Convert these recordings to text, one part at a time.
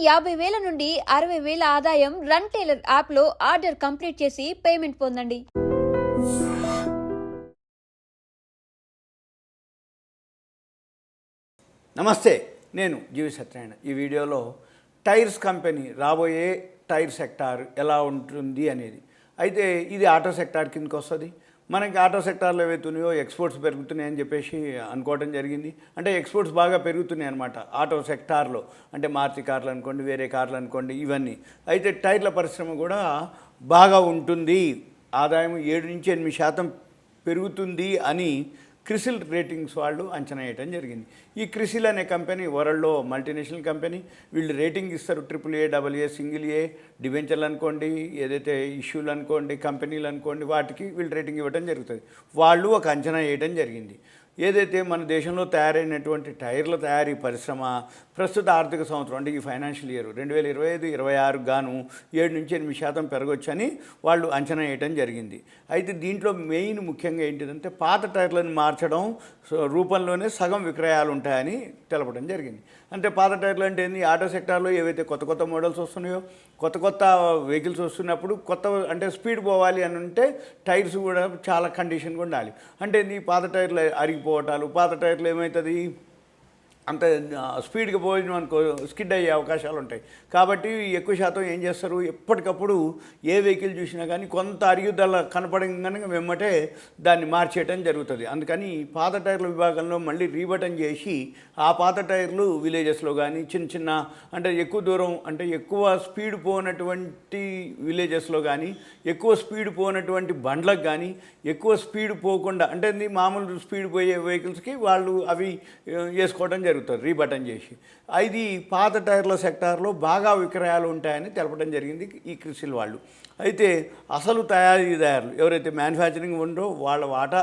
50,000 నుండి 60,000 ఆదాయం run tailor యాప్లో ఆర్డర్ కంప్లీట్ చేసి పేమెంట్ పొందండి. నమస్తే, నేను జీవి సత్యనారాయణ. ఈ వీడియోలో టైర్స్ కంపెనీ రాబోయే టైర్ సెక్టార్ ఎలా ఉంటుంది అనేది. అయితే ఇది ఆటో సెక్టార్ కిందకి వస్తుంది. మనకి ఆటో సెక్టార్లో ఏవైతున్నాయో ఎక్స్పోర్ట్స్ పెరుగుతున్నాయని చెప్పేసి అనుకోవడం జరిగింది. అంటే ఎక్స్పోర్ట్స్ బాగా పెరుగుతున్నాయి అన్నమాట ఆటో సెక్టార్లో. అంటే మారుతి కార్లు అనుకోండి, వేరే కార్లు అనుకోండి, ఇవన్నీ. అయితే టైర్ల పరిశ్రమ కూడా బాగా ఉంటుంది, ఆదాయం 7-8% పెరుగుతుంది అని క్రిసిల్ రేటింగ్స్ వాళ్ళు అంచనా వేయటం జరిగింది. ఈ క్రిసిల్ అనే కంపెనీ వరల్డ్లో మల్టీనేషనల్ కంపెనీ. వీళ్ళు రేటింగ్ ఇస్తారు AAA, AA, సింగిల్ ఏ, డిబెంచర్లు అనుకోండి, ఏదైతే ఇష్యూలు అనుకోండి, కంపెనీలు అనుకోండి, వాటికి వీళ్ళు రేటింగ్ ఇవ్వడం జరుగుతుంది. వాళ్ళు ఒక అంచనా వేయడం జరిగింది. ఏదైతే మన దేశంలో తయారైనటువంటి టైర్ల తయారీ పరిశ్రమ ప్రస్తుత ఆర్థిక సంవత్సరం అంటే ఈ ఫైనాన్షియల్ ఇయర్ 2025-26 గాను 7-8% పెరగొచ్చని వాళ్ళు అంచనా వేయటం జరిగింది. అయితే దీంట్లో మెయిన్ ముఖ్యంగా ఏంటిదంటే పాత టైర్లను మార్చడం రూపంలోనే సగం విక్రయాలు ఉంటాయని తెలపడం జరిగింది. అంటే పాత టైర్లు అంటే ఏంది, ఆటో సెక్టార్లో ఏవైతే కొత్త కొత్త మోడల్స్ వస్తున్నాయో, కొత్త కొత్త వెహికల్స్ వస్తున్నప్పుడు కొత్త అంటే స్పీడ్ పోవాలి అని ఉంటే టైర్స్ కూడా చాలా కండిషన్గా ఉండాలి. అంటే నీ పాత టైర్లు అరిగిపోవటాలు, పాత టైర్లు ఏమవుతుంది అంత స్పీడ్గా పోయినాం అనుకో స్కిడ్ అయ్యే అవకాశాలు ఉంటాయి. కాబట్టి ఎక్కువ శాతం ఏం చేస్తారు, ఎప్పటికప్పుడు ఏ వెహికల్ చూసినా కానీ కొంత అరుగుదల కనపడంగానే వెమ్మటే దాన్ని మార్చేయటం జరుగుతుంది. అందుకని పాత టైర్ల విభాగంలో మళ్ళీ రీబటన్ చేసి ఆ పాత టైర్లు విలేజెస్లో కానీ చిన్న చిన్న అంటే ఎక్కువ దూరం అంటే ఎక్కువ స్పీడ్ పోనటువంటి విలేజెస్లో కానీ, ఎక్కువ స్పీడ్ పోనటువంటి బండ్లకు కానీ, ఎక్కువ స్పీడ్ పోకుండా అంటే మామూలు స్పీడ్ పోయే వెహికల్స్కి వాళ్ళు అవి వేసుకోవడం జరుగుతుంది రీబటన్ చేసి. ఇది పాత టైర్ల సెక్టార్లో బాగా విక్రయాలు ఉంటాయని తెలపడం జరిగింది ఈ క్రిసిల్ వాళ్ళు. అయితే అసలు తయారీదారులు ఎవరైతే మ్యానుఫ్యాక్చరింగ్ ఉండో వాళ్ళ వాటా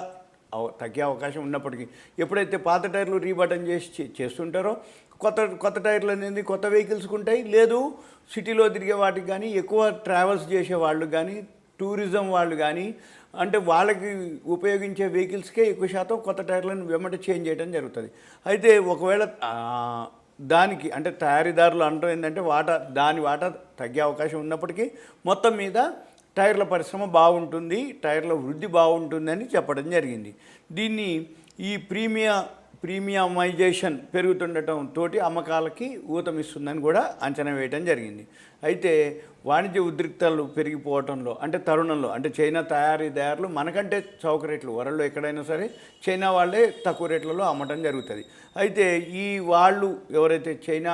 తగ్గే అవకాశం ఉన్నప్పటికీ ఎప్పుడైతే పాత టైర్లు రీబటన్ చేసి చేస్తుంటారో కొత్త టైర్లు అనేది కొత్త వెహికల్స్కి ఉంటాయి. లేదు సిటీలో తిరిగే వాటికి కానీ, ఎక్కువ ట్రావెల్స్ చేసే వాళ్ళు కానీ, టూరిజం వాళ్ళు కానీ అంటే వాళ్ళకి ఉపయోగించే వెహికల్స్కే ఎక్కువ శాతం కొత్త టైర్లను వెంబడి చేంజ్ చేయడం జరుగుతుంది. అయితే ఒకవేళ దానికి అంటే తయారీదారులు అంటాం ఏంటంటే దాని వాటా తగ్గే అవకాశం ఉన్నప్పటికీ మొత్తం మీద టైర్ల పరిశ్రమ బాగుంటుంది, టైర్ల వృద్ధి బాగుంటుందని చెప్పడం జరిగింది. దీన్ని ఈ ప్రీమియమైజేషన్ పెరుగుతుండటంతో అమ్మకాలకి ఊతమిస్తుందని కూడా అంచనా వేయడం జరిగింది. అయితే వాణిజ్య ఉద్రిక్తలు పెరిగిపోవడంలో అంటే తరుణంలో అంటే చైనా తయారీదారులు మనకంటే చౌక రేట్లు వరల్డ్లో ఎక్కడైనా సరే చైనా వాళ్ళే తక్కువ రేట్లలో అమ్మటం జరుగుతుంది. అయితే ఈ వాళ్ళు ఎవరైతే చైనా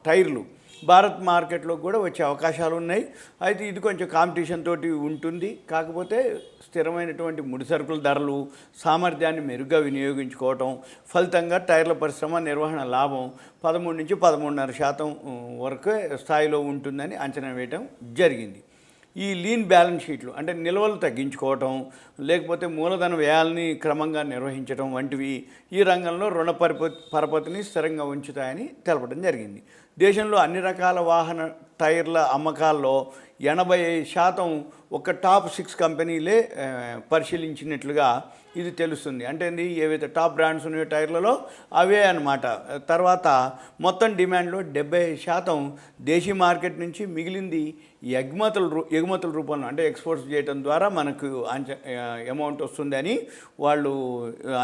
టైర్లు భారత్ మార్కెట్లో కూడా వచ్చే అవకాశాలు ఉన్నాయి. అయితే ఇది కొంచెం కాంపిటీషన్ తోటి ఉంటుంది. కాకపోతే స్థిరమైనటువంటి ముడి సరుకుల ధరలు, సామర్థ్యాన్ని మెరుగ్గా వినియోగించుకోవటం ఫలితంగా టైర్ల పరిశ్రమ నిర్వహణ లాభం 13-13.5% వరకు స్థాయిలో ఉంటుందని అంచనా వేయటం జరిగింది. ఈ లీన్ బ్యాలెన్స్ షీట్లు అంటే నిల్వలు తగ్గించుకోవటం, లేకపోతే మూలధన వ్యయాల్ని క్రమంగా నిర్వహించడం వంటివి ఈ రంగంలో రుణ పరపతిని స్థిరంగా ఉంచుతాయని తెలపడం జరిగింది. దేశంలో అన్ని రకాల వాహన టైర్ల అమ్మకాల్లో 80% ఒక టాప్ 6 కంపెనీలే పరిశీలించినట్లుగా ఇది తెలుస్తుంది. అంటే ఏవైతే టాప్ బ్రాండ్స్ ఉన్నాయో టైర్లలో అవే అన్నమాట. తర్వాత మొత్తం డిమాండ్లో 70% దేశీ మార్కెట్ నుంచి, మిగిలింది ఎగుమతుల రూపంలో అంటే ఎక్స్పోర్ట్స్ చేయడం ద్వారా మనకు అమౌంట్ వస్తుందని వాళ్ళు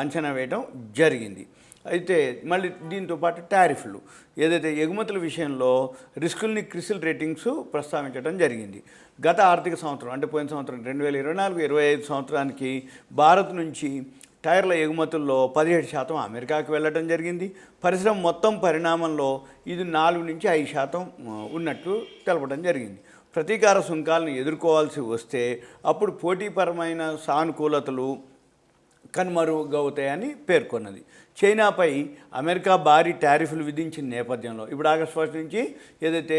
అంచనా వేయడం జరిగింది. అయితే మళ్ళీ దీంతో పాటు టారిఫ్లు ఏదైతే ఎగుమతుల విషయంలో రిస్కుల్ని క్రిసిల్ రేటింగ్స్ ప్రస్తావించడం జరిగింది. గత ఆర్థిక సంవత్సరం అంటే పోయిన సంవత్సరం 2024-25 సంవత్సరానికి భారత్ నుంచి టైర్ల ఎగుమతుల్లో 17% అమెరికాకి వెళ్ళడం జరిగింది. పరిశ్రమ మొత్తం పరిణామంలో ఇది 4-5% ఉన్నట్లు తెలపడం జరిగింది. ప్రతీకార సుంకాలను ఎదుర్కోవాల్సి వస్తే అప్పుడు పోటీపరమైన సానుకూలతలు కనుమరుగవుతాయని పేర్కొన్నది. చైనాపై అమెరికా భారీ టారిఫ్లు విధించిన నేపథ్యంలో ఇప్పుడు ఆగస్టు 1 నుంచి ఏదైతే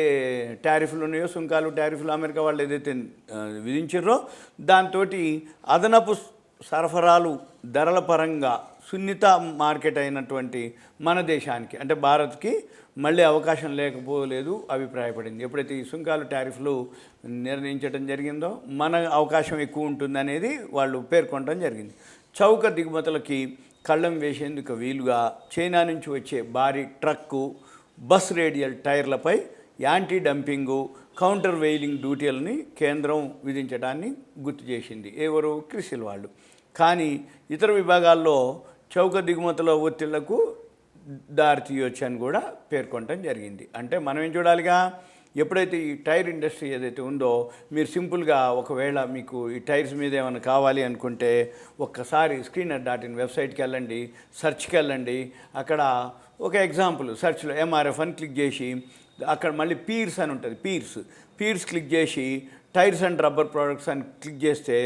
టారిఫ్లు ఉన్నాయో, సుంకాలు టారిఫ్లు అమెరికా వాళ్ళు ఏదైతే విధించారో దాంతో అదనపు సరఫరాలు ధరల పరంగా సున్నిత మార్కెట్ అయినటువంటి మన దేశానికి అంటే భారత్కి మళ్ళీ అవకాశం లేకపోలేదు అభిప్రాయపడింది. ఎప్పుడైతే ఈ సుంకాలు టారిఫ్లు నిర్ణయించడం జరిగిందో మన అవకాశం ఎక్కువ ఉంటుందనేది వాళ్ళు పేర్కొనడం జరిగింది. చౌక దిగుమతులకి కళ్ళం వేసేందుకు వీలుగా చైనా నుంచి వచ్చే భారీ ట్రక్కు, బస్ రేడియల్ టైర్లపై యాంటీ డంపింగు, కౌంటర్ వెయిలింగ్ డ్యూటీలని కేంద్రం విధించడాన్ని గుర్తు చేసింది. ఎవరు? క్రిసిల్ వాళ్ళు. కానీ ఇతర విభాగాల్లో చౌక దిగుమతుల ఒత్తిళ్లకు దారి తీయొచ్చు అని కూడా పేర్కొనడం జరిగింది. అంటే మనం ఏం చూడాలిగా, ఎప్పుడైతే ఈ టైర్ ఇండస్ట్రీ ఏదైతే ఉందో, మీరు సింపుల్గా ఒకవేళ మీకు ఈ టైర్స్ మీద ఏమైనా కావాలి అనుకుంటే ఒక్కసారి Screener.in వెబ్సైట్కి వెళ్ళండి, సెర్చ్కి వెళ్ళండి. అక్కడ ఒక ఎగ్జాంపుల్ సెర్చ్లో MRF అని క్లిక్ చేసి అక్కడ మళ్ళీ పీర్స్ అని ఉంటుంది, పీర్స్ క్లిక్ చేసి టైర్స్ అండ్ రబ్బర్ ప్రోడక్ట్స్ అని క్లిక్ చేస్తే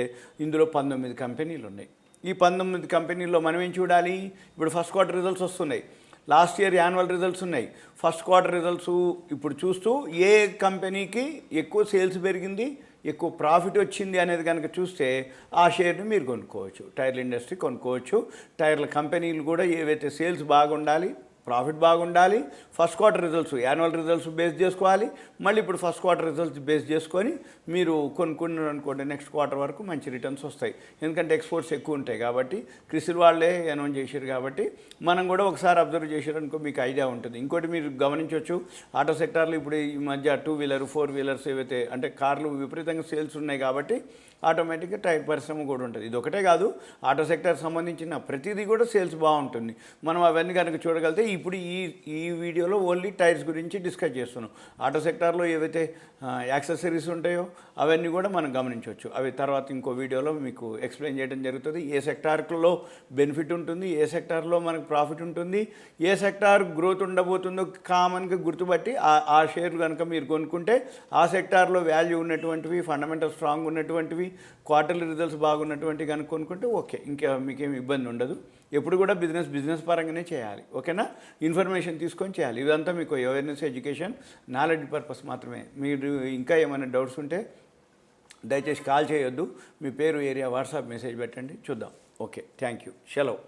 ఇందులో 19 కంపెనీలు ఉన్నాయి. ఈ 19 కంపెనీల్లో మనం ఏం చూడాలి? ఇప్పుడు ఫస్ట్ క్వార్టర్ రిజల్ట్స్ వస్తున్నాయి, లాస్ట్ ఇయర్ యాన్యువల్ రిజల్ట్స్ ఉన్నాయి. ఫస్ట్ క్వార్టర్ రిజల్ట్స్ ఇప్పుడు చూస్తూ ఏ కంపెనీకి ఎక్కువ సేల్స్ పెరిగింది, ఎక్కువ ప్రాఫిట్ వచ్చింది అనేది కనుక చూస్తే ఆ షేర్ని మీరు కొనుక్కోవచ్చు. టైర్ల ఇండస్ట్రీ కొనుక్కోవచ్చు. టైర్ల కంపెనీలు కూడా ఏవైతే సేల్స్ బాగుండాలి, ప్రాఫిట్ బాగుండాలి, first quarter results annual results base చేసుకోవాలి. మళ్ళీ ఇప్పుడు ఫస్ట్ క్వార్టర్ రిజల్ట్స్ బేస్ చేసుకొని మీరు కొనుక్కున్నారు అనుకోండి, నెక్స్ట్ క్వార్టర్ వరకు మంచి రిటర్న్స్ వస్తాయి. ఎందుకంటే ఎక్స్పోర్ట్స్ ఎక్కువ ఉంటాయి కాబట్టి, క్రిసిల్ వాళ్ళే అనౌన్స్ చేశారు కాబట్టి మనం కూడా ఒకసారి అబ్జర్వ్ చేశారనుకో మీకు ఐడియా ఉంటుంది. ఇంకోటి మీరు గమనించవచ్చు, ఆటో సెక్టార్లో ఇప్పుడు ఈ మధ్య 2 వీలర్ 4 వీలర్స్ ఏవైతే అంటే కార్లు విపరీతంగా సేల్స్ ఉన్నాయి కాబట్టి ఆటోమేటిక్గా టైర్ పరిశ్రమ కూడా ఉంటుంది. ఇది ఒకటే కాదు, ఆటో సెక్టర్ సంబంధించిన ప్రతిదీ కూడా సేల్స్ బాగుంటుంది. మనం అవన్నీ కనుక చూడగలిగితే ఇప్పుడు ఈ వీడియోలో ఓన్లీ టైర్స్ గురించి డిస్కస్ చేస్తున్నాం. ఆటో సెక్టార్లో ఏవైతే యాక్సెసరీస్ ఉంటాయో అవన్నీ కూడా మనం గమనించవచ్చు. అవి తర్వాత ఇంకో వీడియోలో మీకు ఎక్స్ప్లెయిన్ చేయడం జరుగుతుంది. ఏ సెక్టార్లో బెనిఫిట్ ఉంటుంది, ఏ సెక్టార్లో మనకు ప్రాఫిట్ ఉంటుంది, ఏ సెక్టార్ గ్రోత్ ఉండబోతుందో కామన్గా గుర్తుపట్టి ఆ షేర్లు కనుక మీరు కొనుక్కుంటే ఆ సెక్టార్లో వాల్యూ ఉన్నటువంటివి, ఫండమెంటల్ స్ట్రాంగ్ ఉన్నటువంటివి, క్వార్టర్లీ రిజల్ట్స్ బాగున్నటువంటి కనుక కొనుక్కుంటే ఓకే, ఇంకా మీకేం ఇబ్బంది ఉండదు. ఎప్పుడు కూడా బిజినెస్ పరంగానే చేయాలి. ఓకేనా? ఇన్ఫర్మేషన్ తీసుకొని చేయాలి. ఇదంతా మీకు అవేర్నెస్, ఎడ్యుకేషన్, నాలెడ్జ్ పర్పస్ మాత్రమే. మీరు ఇంకా ఏమైనా డౌట్స్ ఉంటే దయచేసి కాల్ చేయొద్దు. మీ పేరు, ఏరియా, వాట్సాప్ మెసేజ్ పెట్టండి, చూద్దాం. Okay, thank you. సెలవు.